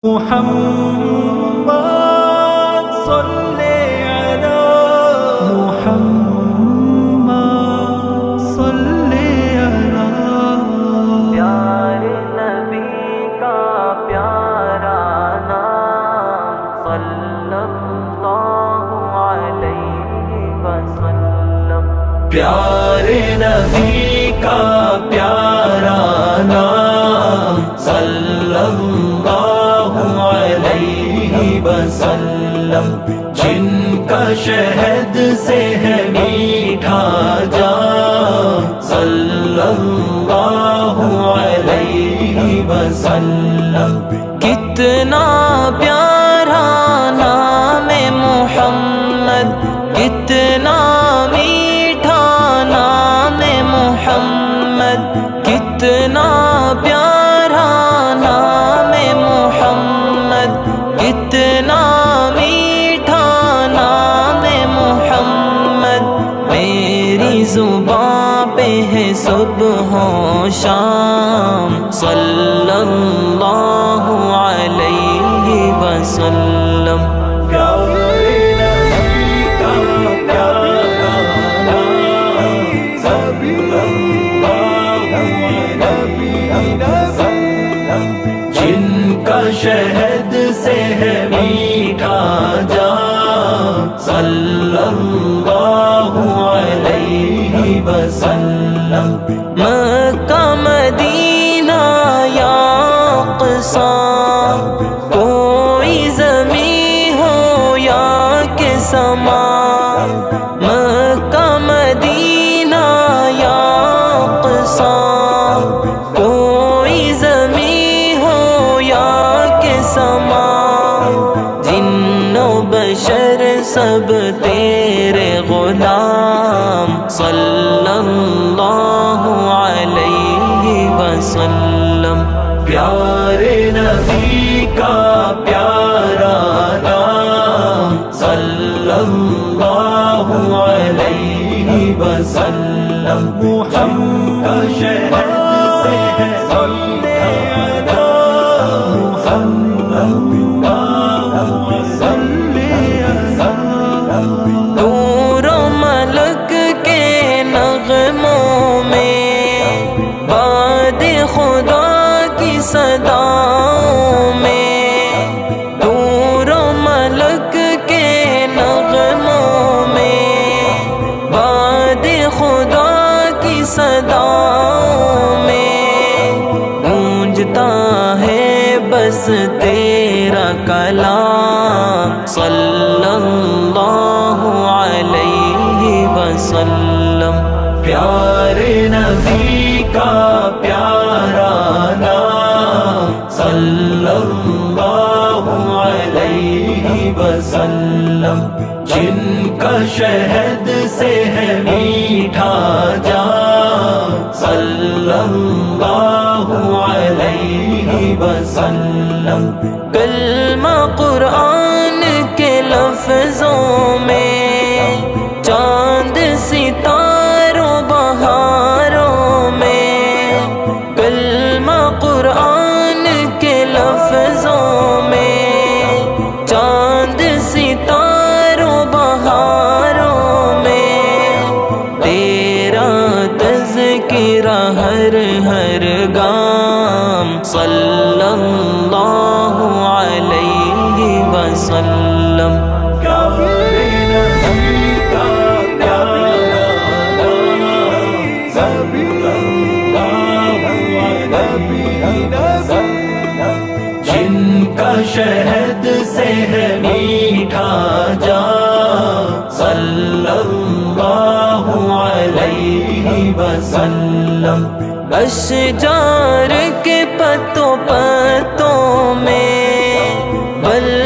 محمد صلی علی محمد صلی علی پیارے نبی کا پیارا نام صلی اللہ علیہ وسلم. پیارے نبی کا پیارا نام صلی اللہ علیہ وسلم. جن کا شہد سے ہے میٹھا جام صلی اللہ علیہ وسلم. کتنا پیارا نام محمد، کتنا میٹھا نام محمد، کتنا پیارا نام محمد، کتنا میٹھا نام محمد. میری زبان پہ ہے صبح و شام صلی اللہ علیہ وسلم. پیارے نبی کا پیارا نام صلی اللہ علیہ وسلم. جن کا شہد سے ہے میٹھا جام صلی اللہ علیہ وسلم. مکہ مدینہ یا اقصی، کوئی زمین ہو یا کہ سما، مکہ مدینہ یا اقصی، کوئی زمین ہو یا کہ سما، جن و بشر سب تیرے غلام صلی اللہ علیہ وسلم. پیارے نبی کا پیارا نام صلی اللہ علیہ وسلم. محمد کا شہد سے ہے صلی علی محمد صلی علی. نور و ملک کے نغموں میں، باد خدا کی صداؤں میں، نور و ملک کے نغموں میں، باد خدا کی صداؤں میں، گونجتا ہے بس تیرا کلام صلی اللہ علیہ وسلم. پیارے نبی کا پیارا نام صلی اللہ علیہ وسلم. جن کا شہد سے ہے میٹھا جام صلی اللہ علیہ وسلم. کلمہ قرآن کے لفظوں میں، چاند ستاروں بہاروں میں، کلمہ قرآن کے لفظوں میں، چاند ستاروں بہاروں میں، تیرا تذکرہ ہر ہر گام صلی اللہ علیہ وسلم. پیارے نبی کا پیارا نام صلی اللہ علیہ وسلم. جن کا شہد سے ہے میٹھا جام صلی اللہ علیہ وسلم. اشجار کے پتوں پتوں میں، بل